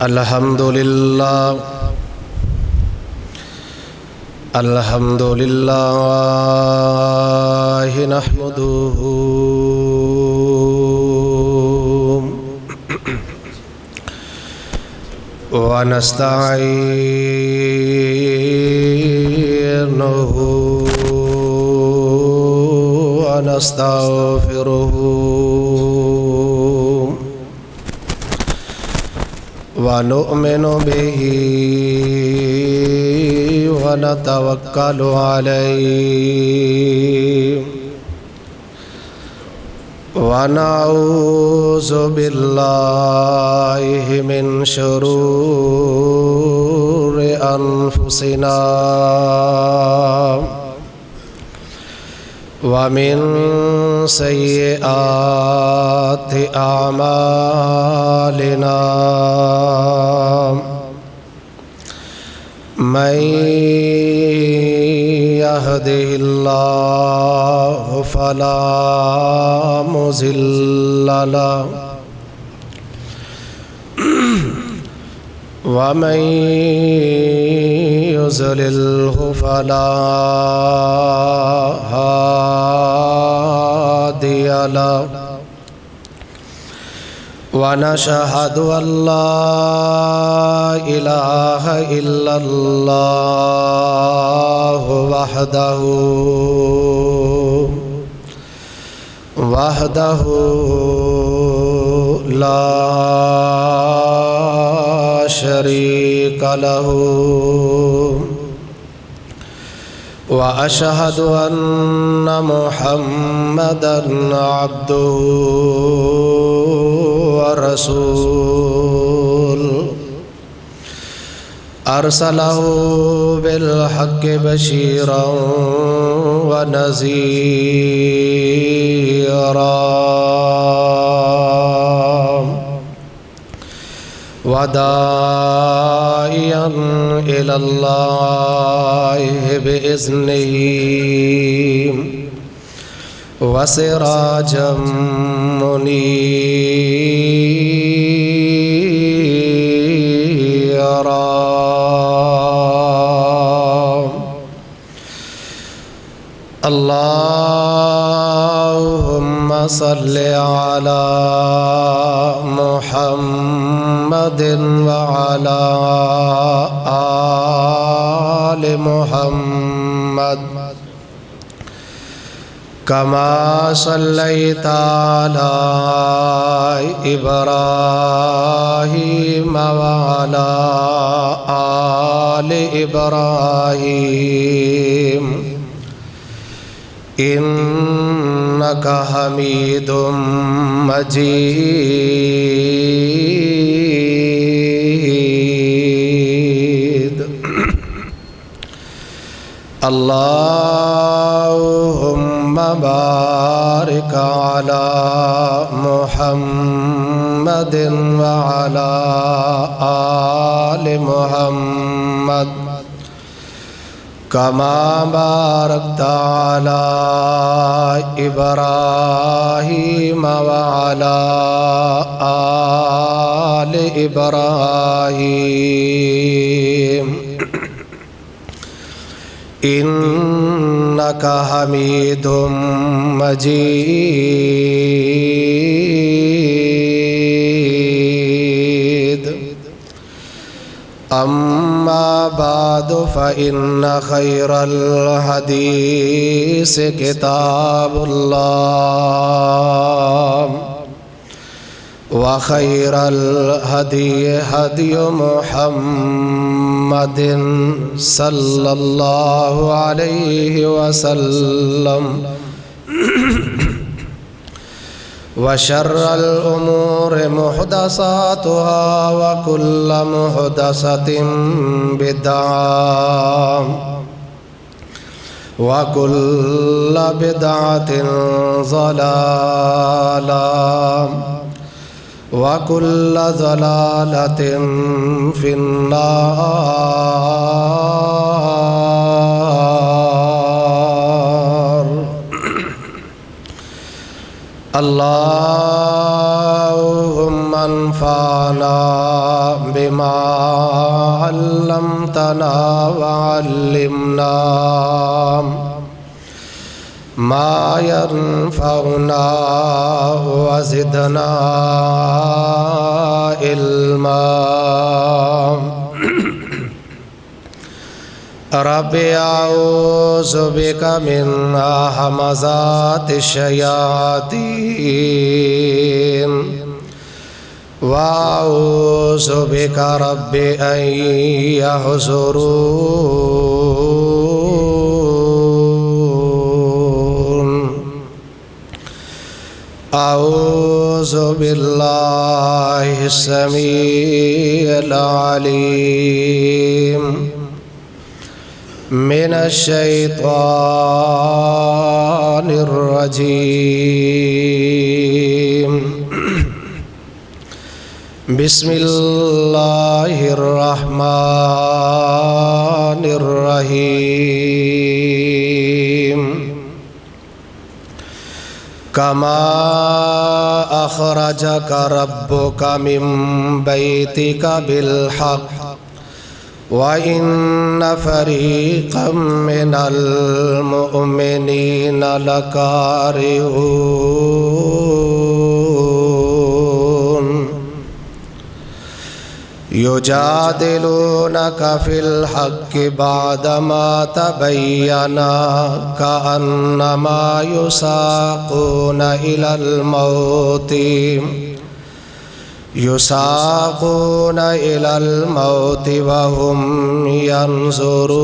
الحمد لله نحمده ونستعينه ونستغفره ونؤمن به ونتوكل عليه ونعوذ بالله من شرور أنفسنا ومن سيئات أعمالنا من يهده الله فلا مضل له ومن يضلله فلا هادي له ونشهد أن لا إله إلا الله وحده لا شريك له وأشهد أن محمدًا عبده ورسوله أرسله بالحق بشيرا ونذيرا وداعيا إلى الله بإذنه وسراجا منيرا اللهم صل على محمد وعلى آل محمد كما صليت على إبراهيم وعلى آل إبراهيم إنك حميد مجيد اللهم بارك على محمد وعلى آل محمد كما باركت على إبراهيم وعلى آل إبراهيم إنك حميد مجيد أما بعد فإن خير الحديث كتاب الله وخير الهدي هدي محمد صلى الله عليه وسلم وشر الأمور محدثاتها وكل محدثة بدعة وكل بدعة ضلالة وكل ضلالة في النار اللهم انفعنا لما علمتنا وعلمنا ما ينفعنا وزدنا علما رب اعوذ بك من همزات الشياطين واعوذ بك رب ان يحضرون اعوذ بالله السميع العليم من الشيطان الرجيم بسم الله الرحمن الرحيم كما أخرجك ربك من بيتك بالحق وَإِنَّ فَرِيقًا مِّنَ الْمُؤْمِنِينَ لَكَارِهُونَ يُجَادِلُونَكَ فِي الْحَقِّ بَعْدَمَا تَبَيَّنَ كَأَنَّمَا يُسَاقُونَ إِلَى الموت وهم ينظرون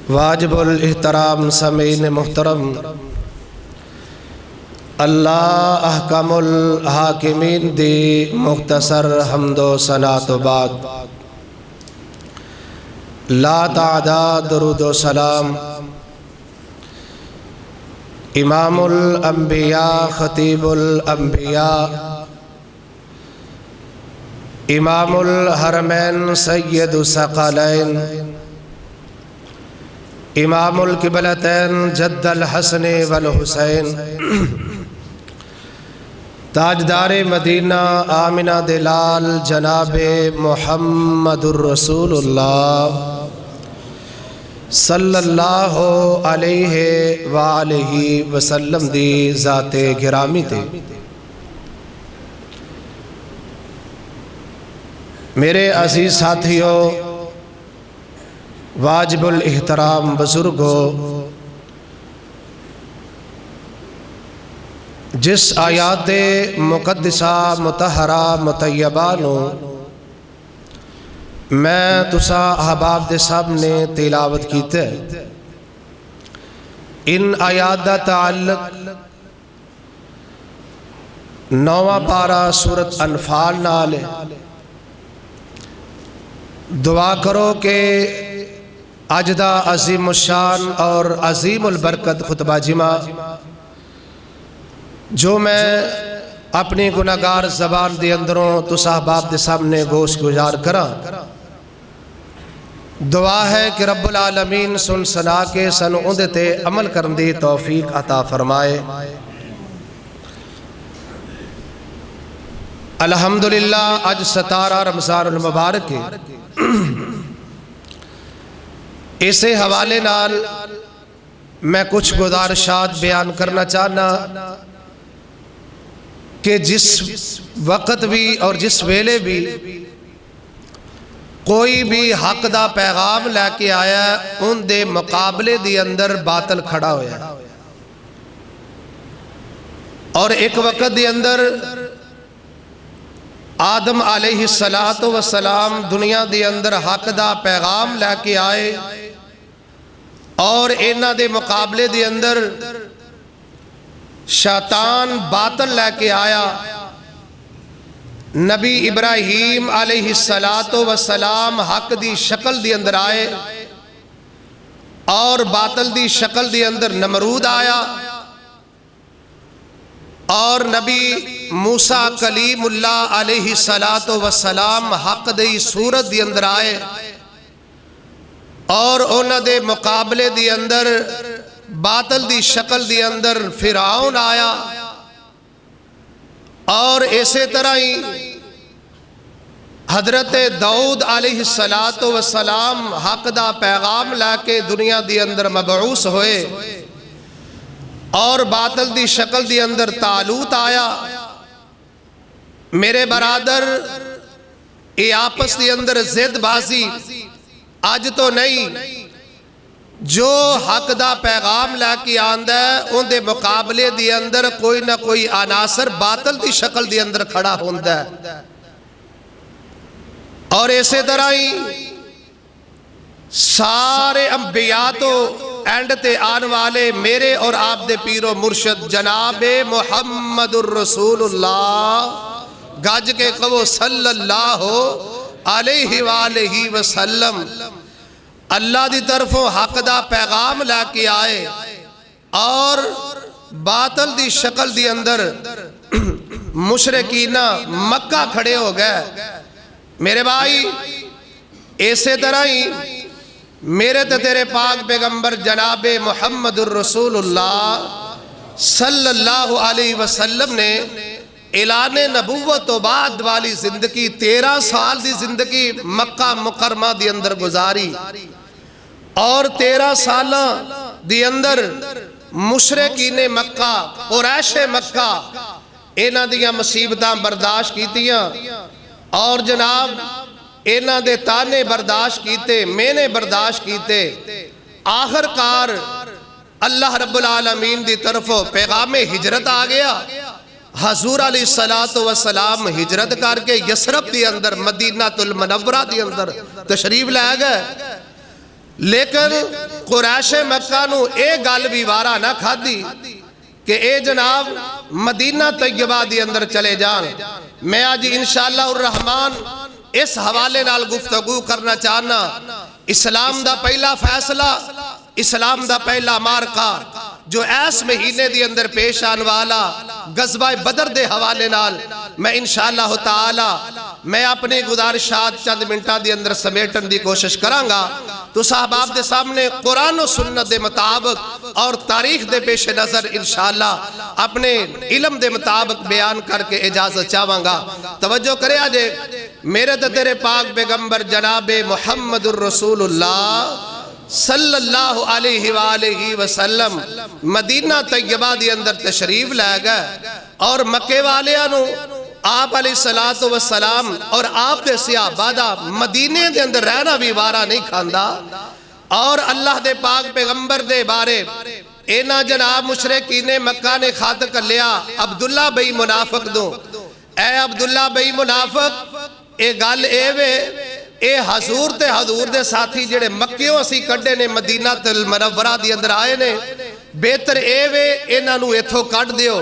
واجب الاحترام سامعین محترم، اللہ احکم الحاکمین دی مختصر حمد و ثنا تو بعد لا تعداد درود و سلام امام الانبیاء خطیب الانبیاء امام الحرمین سید الثقلین امام القبلتین جد الحسن والحسین تاجدار مدینہ آمنہ دلال جناب محمد الرسول اللہ صلی اللہ علیہ وآلہ وسلم دی ذات گرامی تے میرے عزیز ساتھیوں، واجب الاحترام بزرگوں، جس آیات مقدسہ مطہرہ مطیبہ نو میں تسا احباب دے سامنے تلاوت کیتے، ان آیات دا تعلق 9واں پارہ سورت انفال نال ہے۔ دعا کرو کہ اج دا عظیم الشان اور عظیم البرکت خطبہ جمعہ جو میں اپنی گناہگار زبان دے اندروں تسا احباب دے سامنے گوش گزار کراں، دعا ہے کہ رب العالمین سن سنا کے سن اندے تے عمل کرن دی توفیق عطا فرمائے۔ الحمدللہ اج 17 رمضان المبارک ہے، اسے حوالے نال میں کچھ گزارشات بیان کرنا چاہنا کہ جس وقت بھی اور جس ویلے بھی کوئی بھی حق دا پیغام لے کے آیا ان دے مقابلے دی اندر باطل کھڑا ہویا ہے، اور ایک وقت دی اندر آدم علیہ السلام دنیا دی اندر حق دا پیغام لے کے آئے، اور انہاں دے مقابلے دی اندر شیطان باطل لے کے آیا۔ نبی ابراہیم علیہ السلام حق دی شکل دی اندر آئے، اور باطل دی شکل دی اندر نمرود آیا، اور نبی موسیٰ کلیم اللہ علیہ السلام حق دی صورت دی اندر آئے، اور انہاں دے مقابلے دی اندر باطل دی شکل دی اندر فرعون آیا، اور اسی طرح ہی حضرت داؤد علیہ السلام حق دا پیغام لے کے دنیا دی اندر مبعوث ہوئے، اور باطل دی شکل دی اندر طالوت آیا۔ میرے برادر، یہ آپس دی اندر زد بازی آج تو نہیں، جو حق دا پیغام لے کے آندا ہے ان دے مقابلے دی اندر کوئی نہ کوئی عناصر باطل دی شکل دی اندر کھڑا ہوندا ہے۔ اور اسی طرح ہی سارے انبیاء تو اینڈ تے آن والے میرے اور آپ دے پیر و مرشد جناب محمد الرسول اللہ، گج کے کہو صلی اللہ علیہ وآلہ وسلم، اللہ دی طرفوں حق دا پیغام لے کے آئے اور باطل دی شکل دی اندر مشرکین مکہ کھڑے ہو گئے۔ میرے بھائی، اسی طرح ہی میرے تے تیرے پاک پیغمبر جناب محمد الرسول اللہ صلی اللہ علیہ وسلم نے اعلان نبوت و بعد والی زندگی 13 سال دی زندگی مکہ مکرمہ دی اندر گزاری، اور 13 سالہ دی اندر مشرکین مکہ، قریش مکہ، انہاں دیاں مصیبتاں برداشت کیتیاں، اور جناب انہاں دے تانے برداشت کیتے، مینے برداشت کیتے۔ آخر کار اللہ رب العالمین دی طرفوں پیغام ہجرت آ گیا۔ حضور علیہ السلام ہجرت کر کے یثرب دی اندر، مدینہ المنورہ دی اندر تشریف لے گئے، لیکن قریش مکہ نو اے گل بھی وارا نہ کھادی کہ اے جناب مدینہ طیبہ دی اندر چلے جان۔ میں آج انشاءاللہ الرحمن اس حوالے نال گفتگو کرنا چاہنا، اسلام دا پہلا فیصلہ، اسلام دا پہلا مارکا جو ایس مہینے دی اندر پیش آن والا غزوہ بدر دے حوالے نال میں انشاءاللہ تعالی میں اپنے گزارشات چند منٹاں دی اندر سمیٹن دی کوشش کرانگا، تو صاحباب دے سامنے قرآن و سنت دے مطابق اور تاریخ دے پیش نظر انشاءاللہ اپنے علم دے مطابق بیان کر کے اجازت چاہوانگا۔ توجہ کرے آجے، میرے تیرے پاک پیغمبر جناب محمد الرسول اللہ صلی اللہ علیہ وآلہ وسلم مدینہ طیبہ دی اندر تشریف لے گئے، اور مکے والیاں آپ علیہ السلام اور آپ دے صحابہ دا مدینے دے اندر رہنا بھی وارا نہیں کھاندا، اور اللہ دے پاک پیغمبر دے بارے اینا جناب مشرکین مکہ نے خط کر لیا، عبداللہ بھائی منافق دو، اے عبداللہ بھائی منافق، اے گل اے وے، اے حضور دے ساتھی جڑے مکیوں اسی کڈے نے مدینہ المنورہ دی اندر آئے نے، بہتر اے وے انہاں نو ایتھوں کڈ دیو،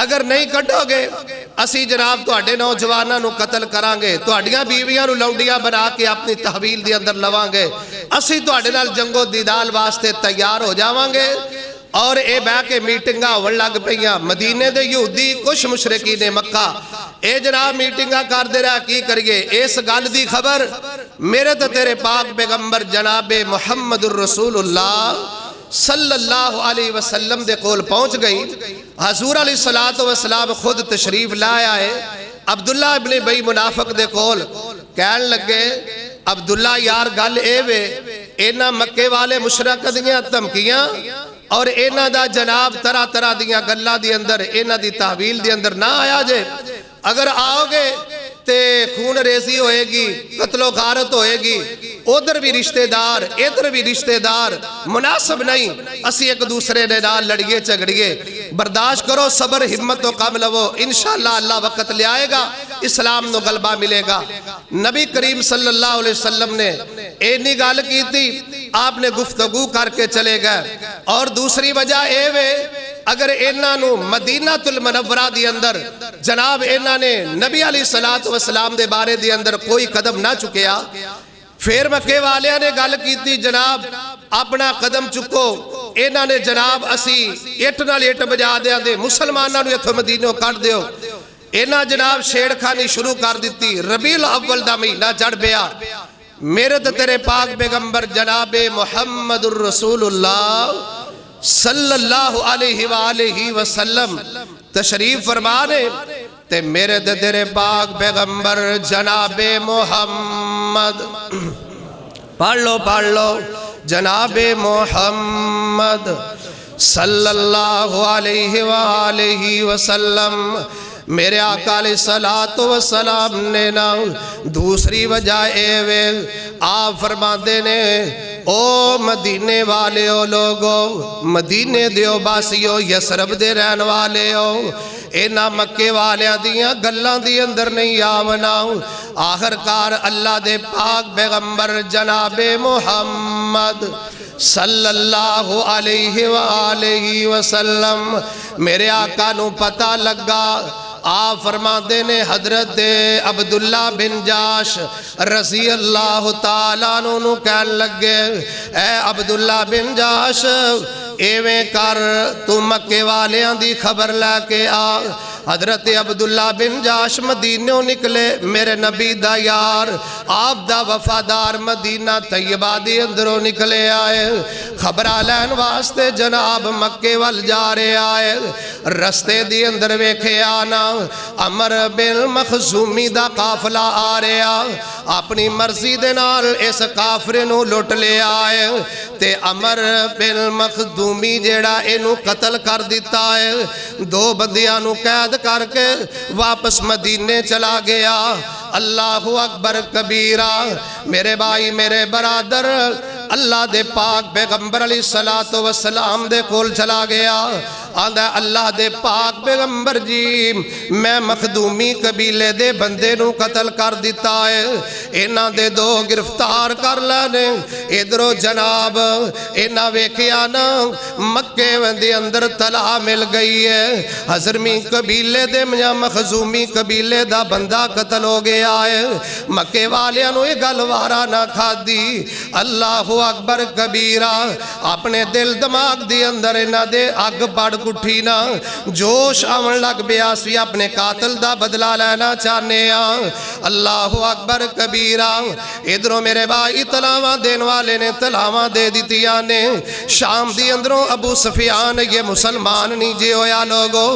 اگر نہیں کڈو گے اسی جناب تواڈے نوجواناں نو قتل کرانگے، تواڈیاں بیویاں نو لونڈیاں بنا کے اپنی تحویل دی اندر لوانگے، اسی تواڈے نال جنگ و دیدال واسطے تیار ہو جاوانگے۔ اور اے بہ کے میٹنگاں ہون لگ پئیاں، مدینے دے یہودی کچھ مشرکین مکہ اے جناب میٹنگاں کر دے رہا کی کریے، اس گل دی خبر میرے تے تیرے پاک پیغمبر جناب محمد الرسول اللہ صلی اللہ علیہ وسلم دے کول پہنچ گئی۔ حضور علیہ السلام خود تشریف لایا ہے، عبداللہ ابن ابی منافق دے کول کہن لگے، عبداللہ یار گل اے وے، اینا مکے والے مشرک دیاں دھمکیاں اور اینا دا جناب طرح طرح دیاں گلاں دی اندر، اینا دی تحویل دی اندر نہ آیا جے، اگر آؤ گے تے خون ریزی ہوئے گی، قتل و غارت ہوئے گی، ادھر بھی رشتہ دار ادھر بھی رشتہ دار، مناسب نہیں اسی ایک دوسرے نے نال لڑیے چگڑیے، برداشت کرو، صبر ہمت و کام لو، انشاءاللہ اللہ وقت لے آئے گا، اسلام نو غلبہ ملے گا۔ نبی کریم صلی اللہ علیہ وسلم نے اینی گال کی تھی، آپ نے گفتگو کر کے چلے گئے، اور دوسری وجہ اے وے اگر انہاں نو مدینہ المنورہ دی اندر جناب انہاں نے نبی علیہ السلام دے بارے دی اندر کوئی قدم نہ چکیا، پھر مکے والیاں نے گل کی تھی جناب اپنا قدم چکو، انہاں نے جناب اسی اٹ نال اٹ بجا دیاں دے مسلماناں نو ایتھوں مدینوں کڈ دیو، انہاں جناب چھیڑ خانی شروع کر دیتی، ربیع الاول دا مہینہ چڑھ پیا، میرے تے تیرے پاک پیغمبر جناب محمد الرسول اللہ صلی اللہ علیہ وآلہ وسلم تشریف فرمانے تے میرے تے تیرے پاک پیغمبر جناب محمد پڑھ لو جناب محمد صلی اللہ علیہ وآلہ وسلم میرے آقا علیہ الصلوۃ والسلام نے نا دوسری وجہ اے وے آپ فرماتے نے او مدینے والے او لوگو مدینے دیو باسیو یسرب دے رہن والے ہو اینا مکے والیاں دیاں گلاں دی اندر نہیں آونا آخر کار اللہ دے پاک پیغمبر جناب محمد صلی اللہ علیہ وآلہ وسلم میرے آقا نو پتہ لگا آپ فرماتے نے حضرت عبداللہ بن جاش رضی اللہ تعالیٰ نو کہن لگے اے عبداللہ بن جاش ایویں کر تو مکے والیاں دی خبر لے کے آ حضرت عبداللہ بن جاش مدینوں نکلے میرے نبی دا یار آپ دا وفادار مدینہ طیبہ دی اندروں نکلے آئے خبرہ لین واسطے جناب مکے وال جا رہے آئے رستے دی اندر ویکھے آنا عمر بن مخزومی دا قافلہ آ رہے آ اپنی مرضی دے نال اس کافرے نو لٹ لے آئے تے عمر بن مخزومی جیڑا انو قتل کر دیتا ہے دو بندیاں نو قید کر کے واپس مدینے چلا گیا اللہ اکبر کبیرہ میرے بھائی میرے برادر اللہ دے پاک پیغمبر علیہ الصلوۃ والسلام دے کول چلا گیا آندہ اللہ دے پاک پیغمبر جی میں مخدومی قبیلے دے بندے نو قتل کر دیتا ہے اینا دے دو گرفتار کر لینے ادھرو جناب اینا ویکھیا نا مکے دے اندر طلاع مل گئی ہے حضرمی قبیلے دے یا مخزومی قبیلے دا بندہ قتل ہو گیا ہے مکے والیاں نو یہ گلوارا نہ کھا دی اللہ اکبر کبیرہ اپنے دل دماغ دی اندر اینا دے اگ بڑھ کٹھی نا جوش آون لگ بیاسی اپنے قاتل دا بدلہ لینا چاہنے اللہ اکبر کبیرہ ادھروں میرے بھائی طلاوہ دین والے نے طلاوہ دے دیتیا نے شام دی اندروں ابو سفیان یہ مسلمان نہیں جے ہویا لوگو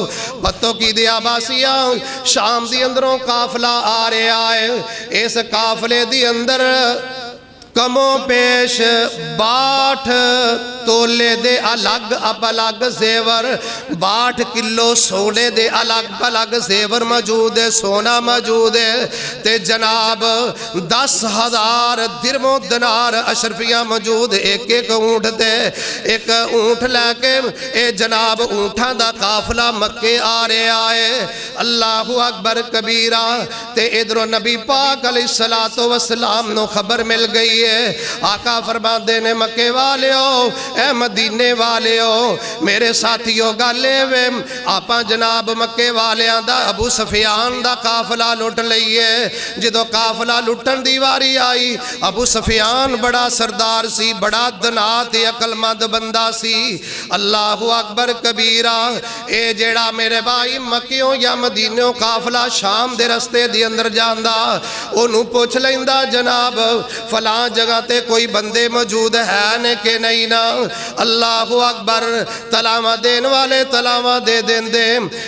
پتوں کی دیا باسیاں شام دی اندروں قافلہ آ رہے آئے اس قافلے دی اندر کمو پیش 62 تولے دے الگ اب الگ زیور 62 کلو سونے دے الگ الگ زیور موجود ہے سونا موجود ہے تے جناب 10,000 درم و دینار اشرفیاں موجود ایک ایک اونٹ تے ایک اونٹ لے کے اے جناب اونٹاں دا قافلہ مکے آ رہے آئے اللہ اکبر کبیرہ تے ادھروں نبی پاک علیہ الصلوۃ والسلام نو خبر مل گئی آقا فرما دینے مکے والے ہو اے مدینے والے ہو میرے ساتھیوں گالے وے آپا جناب مکے والے دا ابو سفیان دا قافلہ لٹ لئیے جدو قافلہ لٹن دیواری آئی ابو سفیان بڑا سردار سی بڑا دنات عقل مند بندہ سی اللہ اکبر کبیرہ اے جیڑا میرے بھائی مکیوں یا مدینوں قافلہ شام دے رستے دی اندر جاندہ انہوں پوچھ لیندہ جناب فلاں جگہ تے کوئی بندے موجود ہے نے کہ نہیں نا اللہ اکبر طلاوہ دین والے طلاوہ دے دین دے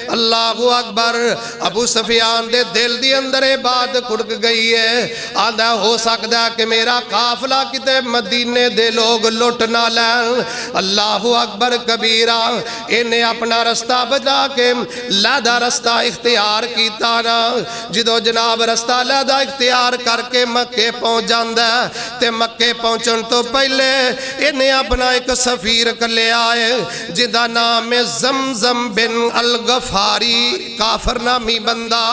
اللہ اکبر ابو سفیان دے دل دی اندر بات کھڑک گئی ہے آدھا ہو سکتا ہے کہ میرا قافلہ کتے مدینے دے لوگ لٹ نہ لین اللہ اکبر کبیرہ انہیں اپنا رستہ بجا کے لیدہ رستہ اختیار کیتا نا جدو جناب رستہ لیدہ اختیار کر کے مکے پہنچ جاندہ تے مکے پہنچن تو پہلے انہیں اپنا ایک سفیر کر لے آئے جدہ نام زمزم بن الغفاری کافر نامی بندہ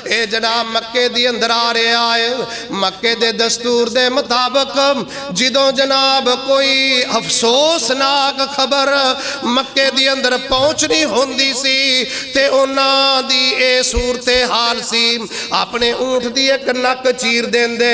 اے جناب مکے دی اندر آ رہے آئے مکے دے دستور دے مطابق جدوں جناب کوئی افسوسناک خبر مکے دی اندر پہنچنی ہوندی سی تے انہاں دی اے صورت حال سی اپنے اونٹ دی ایک نک چیر دین دے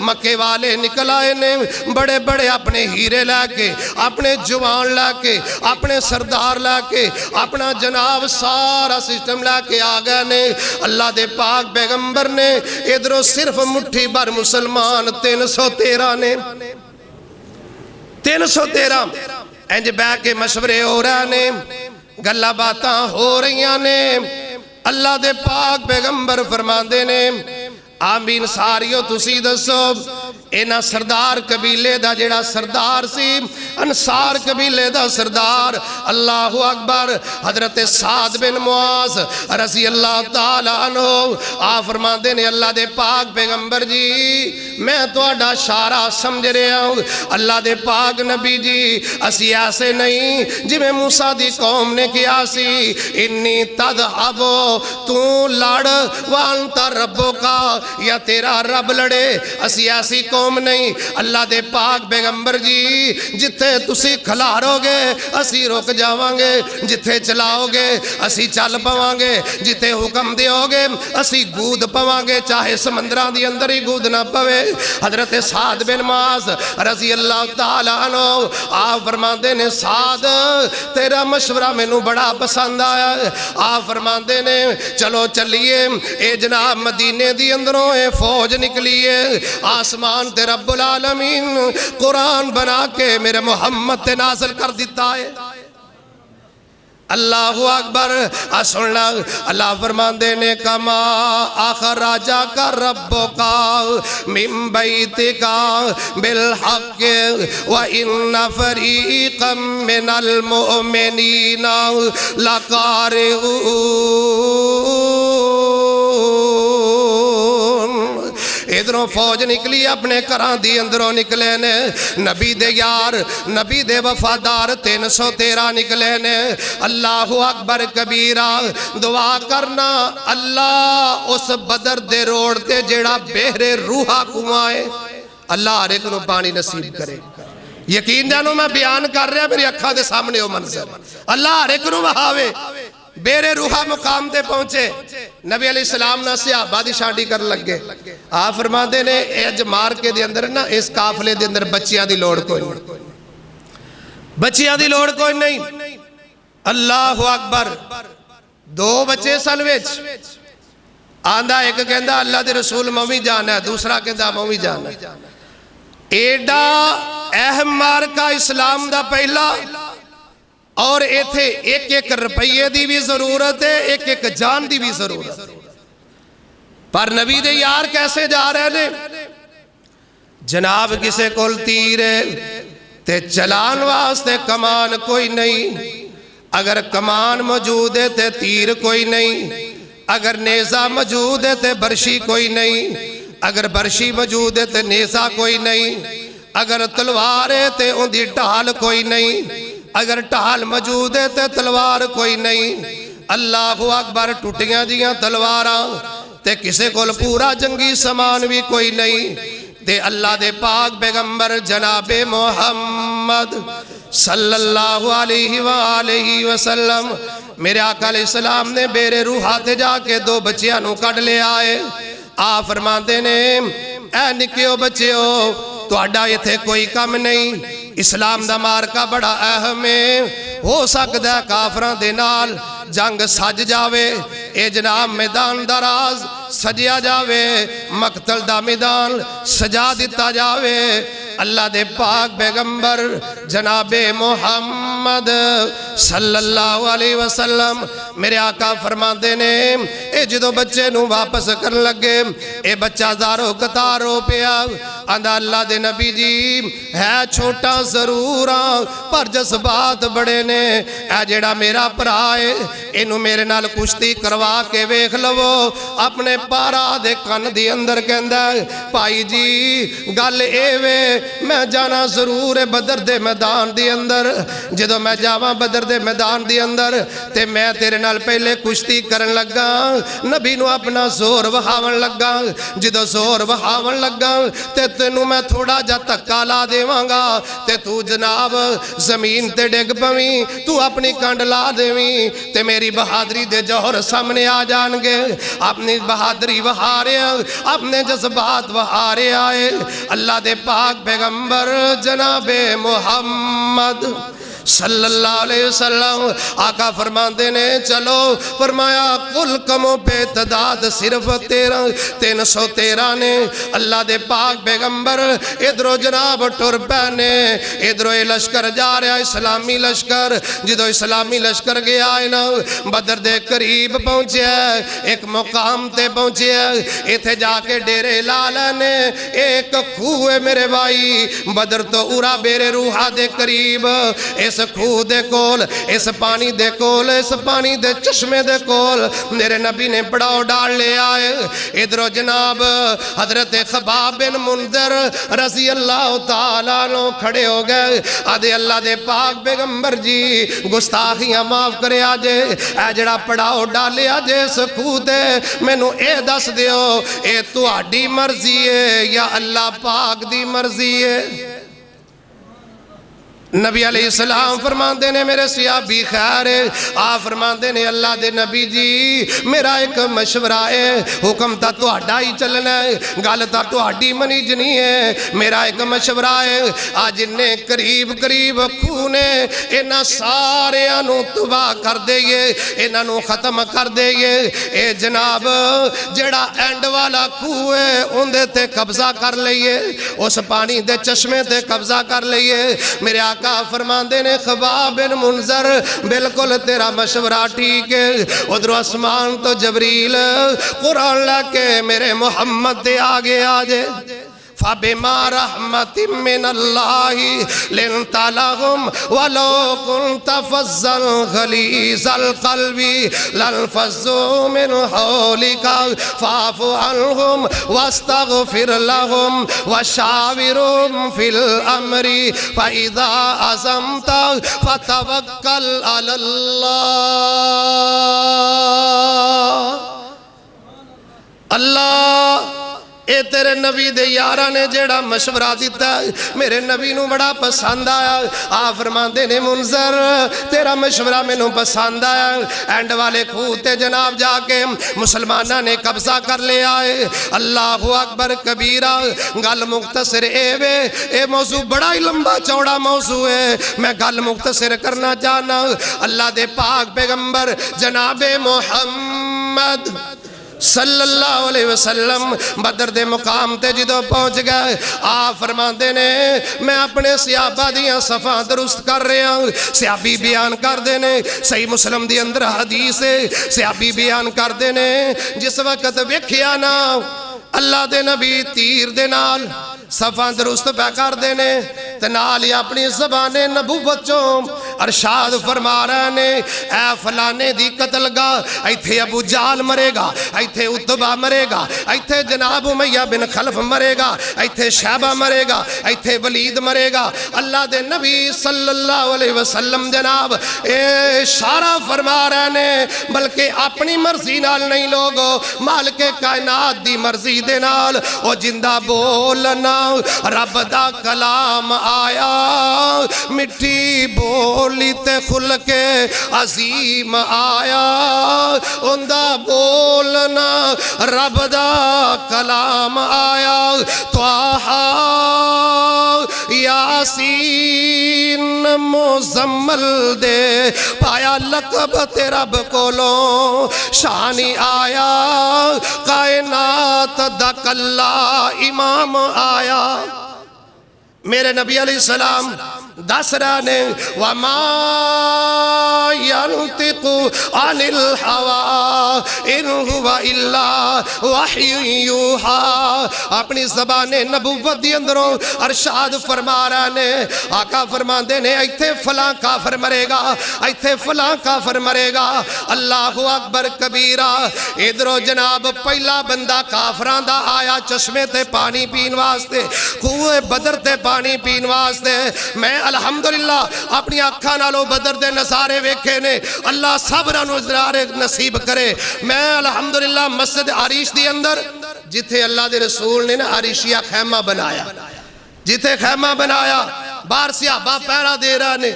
مکے والے نکل آئے نے بڑے بڑے اپنے ہیرے لے کے اپنے جوان لے کے اپنے سردار لے کے اپنا جناب سارا سسٹم لے کے آ گئے نے اللہ دے پاک پیغمبر نے ادھروں صرف مٹھی بھر مسلمان 313 نے 313 انج بہ کے مشورے ہو رہے نے گلاں باتاں ہو رہی نے اللہ دے پاک پیغمبر فرماندے نے آمین ساریو تسی دسو اینا سردار قبیلے دا جڑا سردار سی انصار قبیلے دا سردار اللہ اکبر حضرت سعد بن معاذ رضی اللہ تعالیٰ عنہ آپ فرماندے نے اللہ دے پاک پیغمبر جی میں توڑا شارہ سمجھ رہا ہوں اللہ دے پاک نبی جی اسی ایسے نہیں جی میں موسیٰ دی قوم نے کیا سی انی تذہبو تو لڑ وانتا ربو کا یا تیرا رب لڑے اسی ایسی قوم نہیں اللہ دے پاک پیغمبر جی جتھے تسی کھلارو گے اسی رک جاواں گے جتھے چلاؤ گے اسی چل پواں گے جتھے حکم دیو گے اسی گود پواں گے چاہے سمندران دی اندر ہی گود نہ پوے حضرت سعد بن معاذ رضی اللہ تعالیٰ عنہ آپ فرماندے نے سعد تیرا مشورہ میں نو بڑا پسند آیا آپ فرماندے نے چلو چلیے اے جناب مدینے دی اندروں اے فوج نکلیے آسمان تے رب العالمین قرآن بنا کے میرے محمد تے نازل کر دیتا ہے اللہ اکبر سننا اللہ فرماندے نے کما اخراجا کا رب کا من بیت کا بالحق وان فریقا من المؤمنین لکارہون ادھروں فوج نکلی اپنے گھراں دی اندروں نکلے نے نبی دے یار نبی دے وفادار 313 نکلے نے اللہ اکبر کبیرہ دعا کرنا اللہ اس بدر دے روڑ تے جیڑا بہرے روحہ کنوائے اللہ ہر ایک نو پانی نصیب کرے یقین جانو میں بیان کر رہا میری اکھاں دے سامنے ہو منظر اللہ ہر ایک نو وہاوے بیرے روحہ مقام تے پہنچے نبی علیہ السلام نہ صحابہ دی شانڈی کر لگے آپ فرماندے نے ایج مار کے دے اندر نا اس قافلے دے اندر بچیاں دی لوڑ کوئی نہیں بچیاں دی لوڑ کوئی نہیں اللہ اکبر 2 بچے سنویچ آندھا ایک کہندہ اللہ دے رسول موی جانا ہے دوسرا کہندہ موی جانا ہے ایڈا اہم مارکہ اسلام دا پہلا اور ایتھے ایک ایک روپیے دی بھی ضرورت ہے ایک ایک جان دی بھی ضرورت ہے پر نبی دے یار کیسے جا رہے نے جناب کسے کول تیر ہے تے چلان واسطے کمان کوئی نہیں اگر کمان موجود ہے تے تیر کوئی نہیں اگر نیزہ موجود ہے تے برشی کوئی نہیں اگر برشی موجود ہے تے نیزہ کوئی نہیں اگر تلوار ہے تے ان دی ڈھال کوئی نہیں اگر ٹہال موجود ہے تے تلوار کوئی نہیں اللہ اکبر ٹوٹیاں دیاں تلواراں تے کسے کول پورا جنگی سامان بھی کوئی نہیں تے اللہ دے پاک پیغمبر جناب محمد صلی اللہ علیہ وآلہ وسلم میرے آقا علیہ السلام نے بیرے روحہ تے جا کے 2 بچیاں نو کٹ لے آئے آپ فرماندے نے اے نکیو بچیو تو اڈا یہ تھے کوئی کم نہیں اسلام دا مارکہ بڑا اہم ہے ہو سکتا ہے کافران دے نال جنگ سج جاوے اے جناب میدان دراز سجیا جاوے مقتل دا میدان سجا دیتا جاوے اللہ دے پاک پیغمبر جناب محمد صلی اللہ علیہ وسلم میرے آقا فرماندے نے اے جدو بچے نو واپس کرن لگے اے بچہ زارو قطارو پیا اندھا اللہ دے نبی جی ہے چھوٹا ضروراں پر جذبات بڑے نے اے جڑا میرا پرائے انہوں میرے نال کشتی کروا کے ویکھ لو اپنے پارا دے کن دی اندر کہندہ پائی جی گل ایوے میں جانا ضرور ہے بدر دے میدان دی اندر جدو میں جاواں بدر دے میدان دی اندر تے میں تیرے نال پہلے کشتی کرن لگا نبی نو اپنا زور وہاون لگا جدو زور وہاون لگا تے تینوں میں تھوڑا جا تکا لا دیواں گا تے تو جناب زمین تے ڈگ پویں تو اپنی کنڈ لا دیویں تے میری بہادری دے جوہر سامنے آ جان گے اپنی بہادری وہارے اپنے جذبات وہارے آئے اللہ دے پاک پیغمبر جناب محمد صلی اللہ علیہ وسلم آقا فرماندے نے چلو فرمایا کل کموں پہ تعداد صرف 313 نے اللہ دے پاک پیغمبر ادھرو جناب ٹر پہنے ادھرو لشکر جا رہا اسلامی لشکر جدو اسلامی لشکر گیا ہے نا بدر دے قریب پہنچے ایک مقام تے پہنچے ایتھے جا کے ڈیرے لالا نے ایک کھوئے میرے بھائی بدر تو اورا بیرے روحہ دے قریب اس کھو دے کول اس پانی دے کول اس پانی دے چشمے دے کول میرے نبی نے پڑاؤ ڈال لے آئے ادھرو جناب حضرت خباب بن منذر رضی اللہ تعالیٰ عنہ کھڑے ہو گئے آدھے اللہ دے پاک پیغمبر جی گستاخیاں معاف کرے آجے اے جڑا پڑاؤ ڈالے آجے اس کھو دے میں نو اے دس دیو اے تو آڈی مرضی ہے یا اللہ پاک دی مرضی ہے نبی علیہ السلام فرماندے نے میرے صحابی خیر ہے آپ فرماندے نے اللہ دے نبی جی میرا ایک مشورہ ہے حکم تا تو ہڈا ہی چلنا ہے گال تا تو ہڈی منی جنی ہے میرا ایک مشورہ ہے آج انہیں قریب قریب کھونے انہا سارے انہوں تباہ کر دے یہ انہوں ختم کر دے یہ اے جناب جڑا اینڈ والا کھوئے ان دے تے قبضہ کر لئیے اس پانی دے چشمے تے قبضہ کر لئیے میرے آقا فرماندے نے خباب بن منذر بالکل تیرا مشورہ ٹھیک ہے ادھر آسمان تو جبریل قرآن لکے میرے محمد دے آگے آجے فَبِمَا رَحْمَةٍ مِّنَ اللَّهِ لِنْتَ لَهُمْ وَلَوْ كُنْتَ فَظًّا غَلِيظَ الْقَلْبِ لَانفَضُّوا مِنْ حَوْلِكَ فَاعْفُ عَنْهُمْ وَاسْتَغْفِرْ لَهُمْ وَشَاوِرْهُمْ فِي الْأَمْرِ فَإِذَا عَزَمْتَ فَتَوَكَّلْ عَلَى اللَّهِ اللہ اے تیرے نبی دے یارہ نے جیڑا مشورہ دیتا ہے میرے نبی نو بڑا پسند آیا آپ فرماندے نے منظر تیرا مشورہ میں نو پسند آیا اینڈ والے کھوتے جناب جا کے مسلمانہ نے قبضہ کر لے آئے اللہ اکبر کبیرہ گل مختصر اے موضوع بڑا ہی لمبا چوڑا موضوع ہے میں گل مختصر کرنا چاہنا اللہ دے پاک پیغمبر جناب محمد صلی اللہ علیہ وسلم بدر دے مقام تے جدو پہنچ گئے آپ فرماندے نے میں اپنے صحابہ دیاں صفحہ درست کر رہے ہیں صحابی بیان کر دینے صحیح مسلم دی اندر حدیث ہے صحابی بیان کر دینے جس وقت ویکھیا نا اللہ دے نبی تیر دے نال صفحہ درست پہ کر دینے تنالی اپنی زبان نبوت چوں ارشاد فرما رہے نے اے فلانے دی قتل گا ایتھے ابو جال مرے گا ایتھے عتبہ مرے گا ایتھے جناب امیہ بن خلف مرے گا ایتھے شیبہ مرے گا ایتھے ولید مرے گا اللہ دے نبی صلی اللہ علیہ وسلم جناب اشارہ فرما رہے نے بلکہ اپنی مرضی نال نہیں لوگو مالک کائنات دی مرضی دے نال او جندہ بولنا رب دا کلام آیا مٹھی بولی تے خل کے عظیم آیا اندہ بولنا رب دا کلام آیا توہا یاسین مزمل دے پایا لقب تے رب کولوں شانی آیا کائنات دا کلا امام آیا میرے نبی علیہ السلام دس رانے وَمَا يَنْتِقُ عَنِ الْحَوَىٰ إِنْ هُوَ إِلَّا وَحْيٌ يُوحَىٰ اپنی زبان نبوت دی اندروں ارشاد فرما رانے آقا فرما دینے ایتھے فلاں کافر مرے گا ایتھے فلاں کافر مرے گا اللہ اکبر کبیرہ ادھرو جناب پہلا بندہ کافران دا آیا چشمے تے پانی پین واسطے کوئے بدر تے پانی پین واسطے میں الحمدللہ اپنی اکھاں نالوں بدر دے نظارے ویکھے نے اللہ سبراں نوں نظارے نصیب کرے میں الحمدللہ مسجد عریش دی اندر جتھے اللہ دے رسول نے نا عریشیہ خیمہ بنایا جتھے خیمہ بنایا باہر صحابہ پہرا دے رہا نے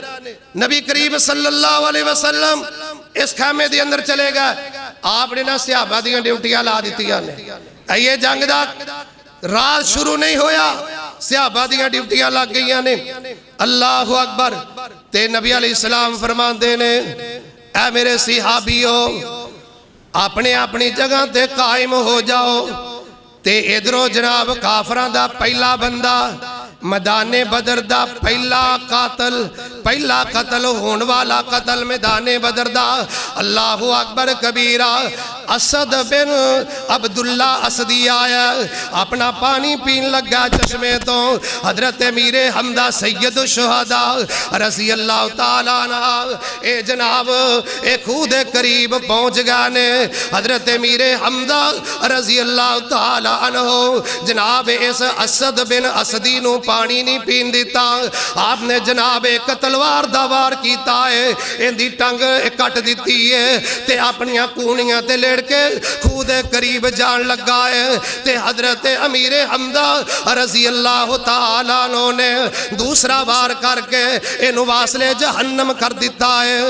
نبی کریم صلی اللہ علیہ وسلم اس خیمے دی اندر چلے گئے آپ نے نا صحابہ دیاں ڈیوٹیاں لا دیتیاں نے یہ جنگ دا رات شروع نہیں ہویا صحابہ دیاں ڈیوٹیاں لگ گئیاں نے اللہ اکبر تے نبی علیہ السلام فرمان دے نے اے میرے صحابیو اپنے اپنی جگہ تے قائم ہو جاؤ تے ادھرو جناب کافران دا پہلا بندہ میدان بدر دا پہلا قتل ہون والا قتل میدان بدر دا اللہ اکبر کبیرہ اسد بن عبداللہ اسدی آیا اپنا پانی پین لگا چشمے تو حضرت امیر حمزہ سید الشہداء رضی اللہ تعالیٰ عنہ اے جناب اے خود قریب پہنچ گانے حضرت امیر حمزہ رضی اللہ تعالیٰ عنہ جناب اس اسد بن اسدی نو پانی نہیں پین دیتا آپ نے جناب ایک تلوار دوار کیتا ہے ان دی ٹنگ کٹ دیتی ہے تے اپنیاں کونیاں تے لیڑ کے خود قریب جان لگا ہے تے حضرت امیر حمزہ رضی اللہ تعالیٰ عنہ نے دوسرا بار کر کے انہوں واصلے جہنم کر دیتا ہے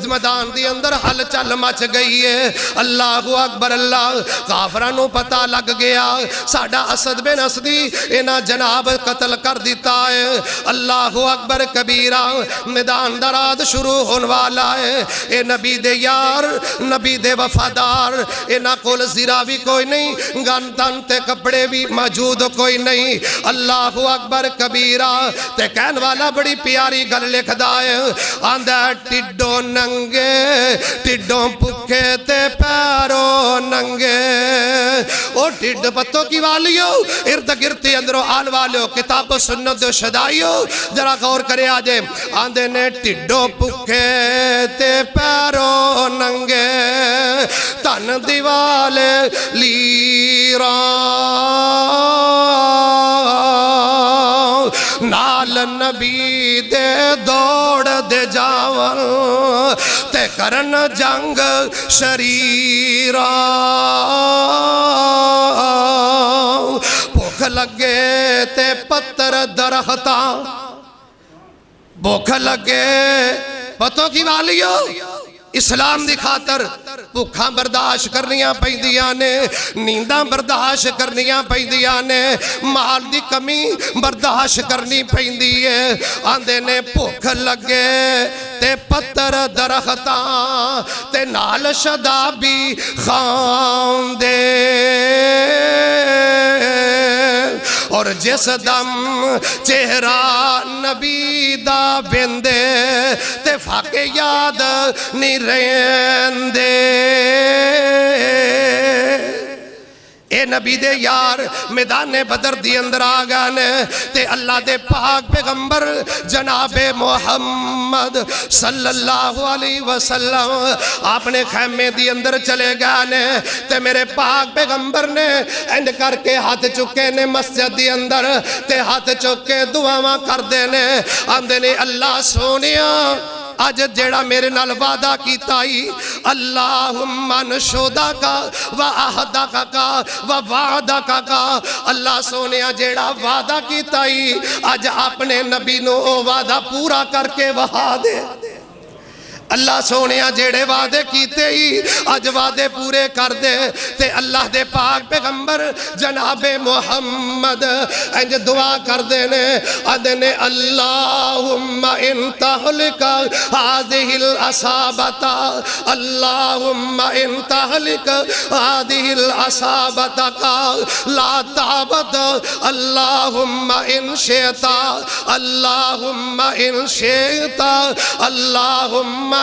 میدان دی اندر حل چل مچ گئی ہے اللہ اکبر اللہ کافرانوں پتہ لگ گیا ساڑھا اسد بن اسدی انہاں جناب قتل کر دیتا ہے اللہ اکبر کبیرہ میدان دراد شروع ہون والا ہے اے نبی دے یار نبی دے وفادار اینا کول زیرہ بھی کوئی نہیں گن تن تے کپڑے بھی موجود کوئی نہیں اللہ اکبر کبیرہ تے کہن والا بڑی پیاری گل لکھ دائے آندہ ٹڈوں ننگے ٹڈوں پکھے تے پیروں ننگے او ٹڈ پتوں کی والیو ارد گرتی اندروں آل والیو کتاب و سنت و شدائیو ذرا غور کرے آجے آندے نے ٹڈوں پکھے تے پیروں ننگے تن دیوالے لیران نال نبی دے دوڑ دے جاون تے کرن جنگ شریران بھوک لگے تے پتر درختاں بھوک لگے پتوں کی والیو اسلام دی خاطر بھوکاں برداشت کرنیاں پیندیاں نے نینداں برداشت کرنیاں پیندیاں نے مال دی کمی برداشت کرنی پیندی ہے آندے نے بھوک لگے تے پتر درختاں تے نال شدابی خان دے اور جس دم چہرہ نبی دا بندے تے فاقے یاد نہیں رہندے اے نبی دے یار میدان بدر دی اندر آگانے تے اللہ دے پاک پیغمبر جناب محمد صلی اللہ علیہ وسلم آپ نے خیمے دی اندر چلے گانے تے میرے پاک پیغمبر نے اینڈ کر کے ہاتھ چکے نے مسجد دی اندر تے ہاتھ چکے دعاواں کر دینے آندے نے اللہ سونیا آج جیڑا میرے نال وعدہ کیتا ہی اللہم نشودہ کا و آہدہ کا و وعدہ کا اللہ سونیا جیڑا وعدہ کیتا ہی آج اپنے نبی نو وعدہ پورا کر کے وہا دے اللہ سونیا جیڑے وعدے کیتے ہی آج وعدے پورے کر دے تے اللہ دے پاک پیغمبر جناب محمد انج دعا کر دینے آدھنے اللہم انتہلک هذه العصابة اللهم ان تهلك هذه العصابة لا تعبد اللهم ان شئت اللهم ان شئت اللهم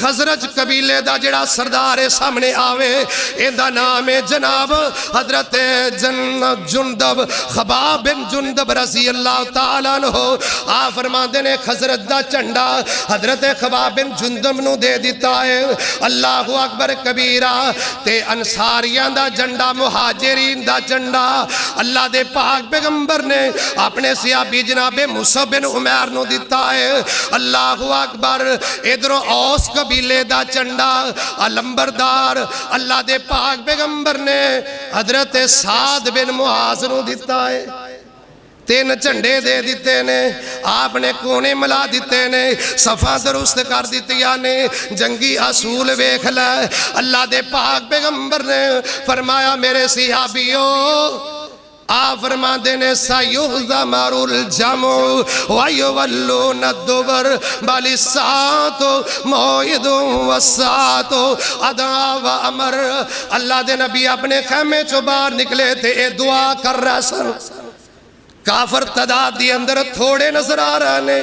خزرج قبیلے دا جڑا سردار سامنے آوے ایندا نام ہے جناب حضرت جندب خباب بن جندب رضی اللہ تعالیٰ عنہ آپ فرماندے نے خزرج دا چنڈا حضرت خباب بن جندب نو دے دیتا ہے اللہ اکبر کبیرہ تے انصاریان دا جنڈا مہاجرین دا جنڈا اللہ دے پاک پیغمبر نے اپنے صحابی جناب مصعب بن عمیر نو دیتا ہے اللہ اکبر ادھروں اوس قبیلے دا چنڈا علمبردار اللہ دے پاک پیغمبر نے حضرت سعد بن معاذ نو دیتا ہے تین جھنڈے دے دیتے نے آپ نے کونے ملا دیتے نے صفحہ درست کر دیتیا نے جنگی اصول ویکھ لے اللہ دے پاک پیغمبر نے فرمایا میرے صحابیوں آپ فرماتے نے سَيُغْزَمَرُ الْجَمُعُ وَيُوَلُّونَ الدُّبُرَ بَلِ السَّاعَةُ مَوْعِدٌ وَالسَّاعَةُ اَدْعَا وَأَمَرُ اللہ دے نبی اپنے خیمے چو باہر نکلے تھے اے دعا کر رہا سن کافر تعداد دی اندر تھوڑے نظر آ رہے نے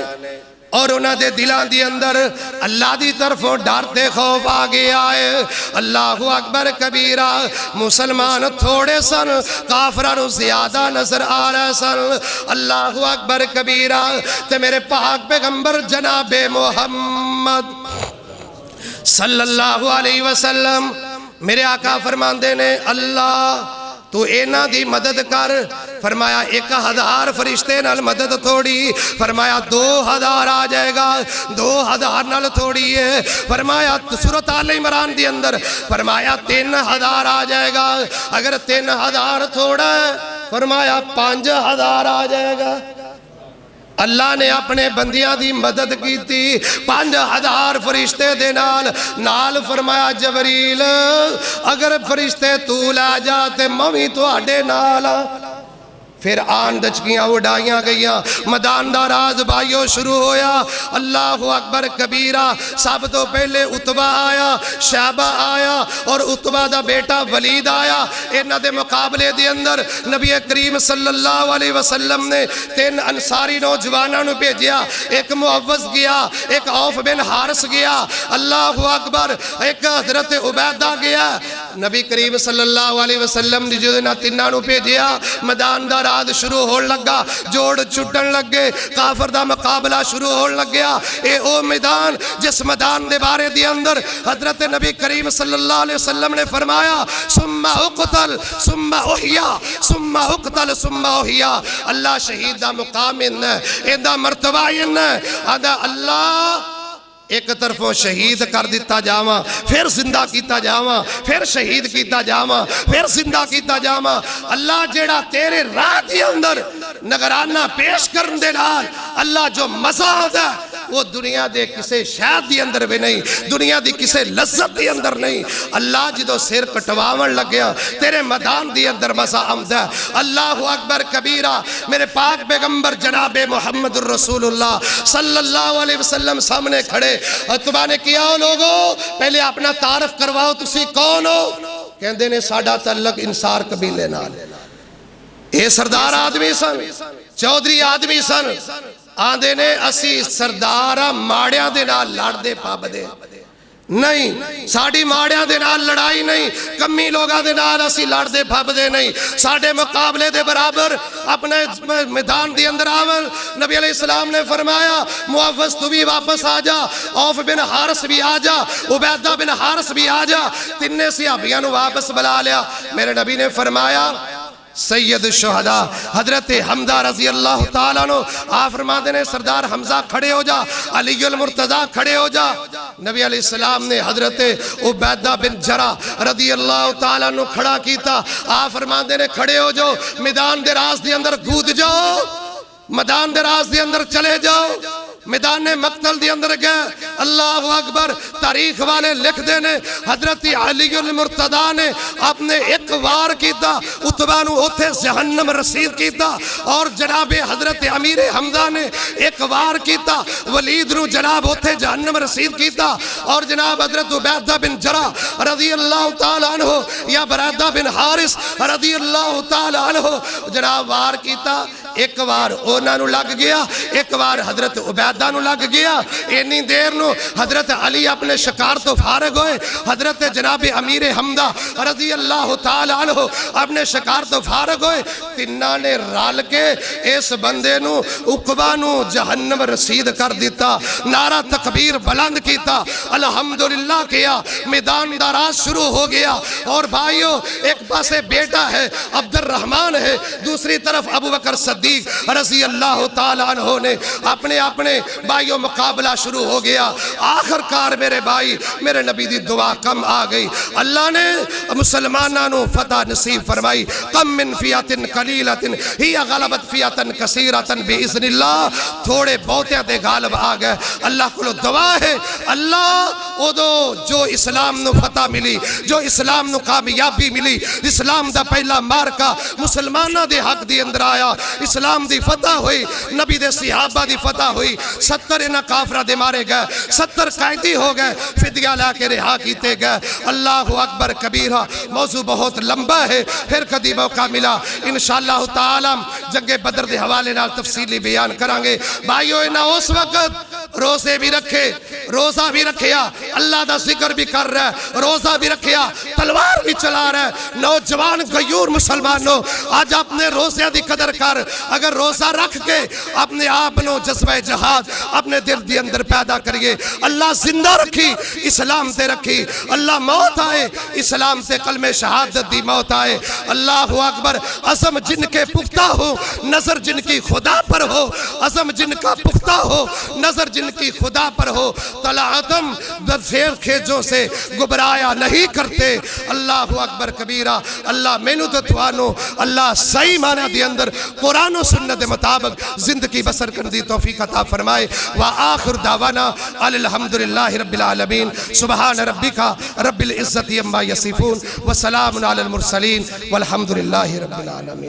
اور انہاں دے دلان دی اندر اللہ دی طرفوں ڈرتے خوف آگے آئے اللہ اکبر کبیرہ مسلمان تھوڑے سن کافرانو زیادہ نظر آ رہے سن اللہ اکبر کبیرہ تے میرے پاک پیغمبر جناب محمد صلی اللہ علیہ وسلم میرے آقا فرماندے نے اللہ تو اینا دی مدد کر فرمایا 1000 فرشتے نال مدد تھوڑی فرمایا 2000 آ جائے گا 2000 نال تھوڑی ہے فرمایا سورۃ آل عمران دی اندر فرمایا 3000 آ جائے گا اگر 3000 تھوڑا ہے فرمایا 5000 آ جائے گا اللہ نے اپنے بندیاں دی مدد کی تھی 5000 فرشتے دے نال فرمایا جبریل اگر فرشتے تو لے جاتے موی تو آڈے نالا پھر آن دچکیاں اڑائیاں گئیاں میدان دا راز بھائیو شروع ہویا اللہ اکبر کبیرہ سب تو پہلے عتبہ آیا شیبہ آیا اور عتبہ دا بیٹا ولید آیا انہاں دے مقابلے دے اندر نبی کریم صلی اللہ علیہ وسلم نے 3 انصاری نوجوانوں نے بھیجیا ایک معوذ گیا ایک عوف بن حارث گیا اللہ اکبر ایک حضرت عبیدہ گیا نبی کریم صلی اللہ علیہ وسلم نے جو انہاں تیناں نو بھیجیا میدان دا راز شروع ہون لگا جوڑ چھٹن لگے کافر دا مقابلہ شروع ہون لگ گیا اے او میدان جس میدان دے بارے دی اندر حضرت نبی کریم صلی اللہ علیہ وسلم نے فرمایا ثم اقتل ثم احیا ثم اقتل ثم احیا اللہ شہید دا مقام ان دا مرتبہ ان اللہ ایک طرفوں شہید کر دیتا جاواں پھر زندہ کیتا جاواں پھر شہید کیتا جاواں پھر زندہ کیتا جاواں اللہ جیڑا تیرے راہ دی اندر نگرانہ پیش کرن دے نال اللہ جو مزہ آتا ہے وہ دنیا دے کسے شاید دی اندر بھی نہیں دنیا دی کسے لذت دی اندر نہیں اللہ جدو سر کٹواون لگ گیا تیرے میدان دی اندر مزہ آمدہ اللہ اکبر کبیرہ میرے پاک پیغمبر جناب محمد الرسول اللہ صلی اللہ علیہ وسلم سامنے کھڑے عتبہ نے کیا ہو لوگو پہلے اپنا تعارف کرواؤ تسی کون ہو کہندے نے ساڈا تعلق انصار قبیلے نال اے سردار آدمی سن چودھری آدمی سن آندے نے اسی سردارہ ماڑیاں دے نال لڑ دے پاب دے نہیں ساڑی ماڑیاں دے نال لڑائی نہیں کمی لوگاں دے نال اسی لڑ دے پھب دے نہیں ساڑے مقابلے دے برابر اپنے میدان دی اندر آول نبی علیہ السلام نے فرمایا معوذ تو بھی واپس آ جا عوف بن حارث بھی آ جا عبیدہ بن حارث بھی آ جا تینے صحابیاں نو واپس بلا لیا میرے نبی نے فرمایا سید الشہداء حضرت حمزہ رضی اللہ تعالیٰ عنہ آپ فرماتے ہیں سردار حمزہ کھڑے ہو جا علی المرتضیٰ کھڑے ہو جا نبی علیہ السلام نے حضرت عبیدہ بن جرح رضی اللہ تعالیٰ عنہ کھڑا کیتا آپ فرماتے ہیں کھڑے ہو جاؤ میدان دے راز دے اندر کود جاؤ میدان دے راز دے اندر چلے جاؤ میدان مقتل دی اندر گئے اللہ اکبر تاریخ والے لکھ دینے حضرت علی المرتضیٰ نے اپنے ایک وار کیتا عتبہ نو اوتھے جہنم رسید کیتا اور جناب حضرت امیر حمزہ نے ایک وار کیتا ولید نو جناب اوتھے جہنم رسید کیتا اور جناب حضرت عبیدہ بن جرح رضی اللہ تعالیٰ عنہ یا برادہ بن حارث رضی اللہ تعالیٰ عنہ جناب وار کیتا ایک بار اونا نو لگ گیا، ایک بار حضرت عبیدہ نو لگ گیا، اینی دیر نو حضرت علی اپنے شکار تو فارغ ہوئے، حضرت جناب امیر حمدہ رضی اللہ تعالی عنہ اپنے شکار تو فارغ ہوئے، تنہ نے رال کے اس بندے نو عقبہ نو جہنم رسید کر دیتا، نعرہ تکبیر بلند کیتا، الحمدللہ کیا، میدان دراز شروع ہو گیا۔ اور بھائیو ایک پاسے بیٹا ہے عبد الرحمن ہے، دوسری طرف ابو بکر صدیق رضی اللہ تعالیٰ عنہ نے اپنے بھائیو مقابلہ شروع ہو گیا۔ آخر کار میرے بھائی میرے نبی دی دعا کم آ گئی، اللہ نے مسلمانوں نو فتح نصیب فرمائی، کم من فیات قلیلت ہی غلبت فیات کثیرت باذن اللہ، تھوڑے بہتیاں دے غالب آ گئے۔ اللہ کو دعا ہے اللہ ادو جو اسلام نو فتح ملی، جو اسلام نو کامیابی ملی، اسلام دا پہلا مارکا مسلمانہ دے حق دی اندر آیا، اسلام دی فتح ہوئی، نبی دے صحابہ دی فتح ہوئی، 70 انہاں کافرہ دے مارے گئے، 70 قائدی ہو گئے، فدیہ لا کے رہا کیتے گئے۔ اللہ اکبر کبیرہ، موضوع بہت لمبا ہے، پھر کدی موقع ملا انشاءاللہ تعالی جنگ بدر دے حوالے نال تفصیلی بیان کرانگے۔ بھائیو انہاں اس وقت روزے بھی رکھے، روزہ بھی رکھیا، اللہ دا ذکر بھی کر رہا ہے، روزہ بھی رکھیا، تلوار بھی چلا رہا ہے۔ نوجوان غیور مسلمانوں آج اپنے روزے دی قدر کر، اگر روزہ رکھ کے اپنے آپ نو جذبہ جہاد اپنے دل دی اندر پیدا کریے، اللہ زندہ رکھی اسلام تے رکھی، اللہ موت آئے اسلام سے کلمہ شہادت دی موت آئے۔ اللہ اکبر، عزم جن کے پختہ ہو نظر جن کی خدا پر ہو، عزم جن کا پختہ ہو نظر جن کی خدا پر ہو، طلعتم زیر کھیجوں سے گبرایا نہیں کرتے۔ اللہ اکبر کبیرہ، اللہ مینو تو توانو اللہ صحیح معنی دی اندر قرآن و سنت مطابق زندگی بسر کرنے دی توفیق عطا فرمائے۔ وآخر دعوانا الحمدللہ رب العالمین، سبحان ربک رب العزت عما یصفون، وسلام علی المرسلین، والحمدللہ رب العالمین۔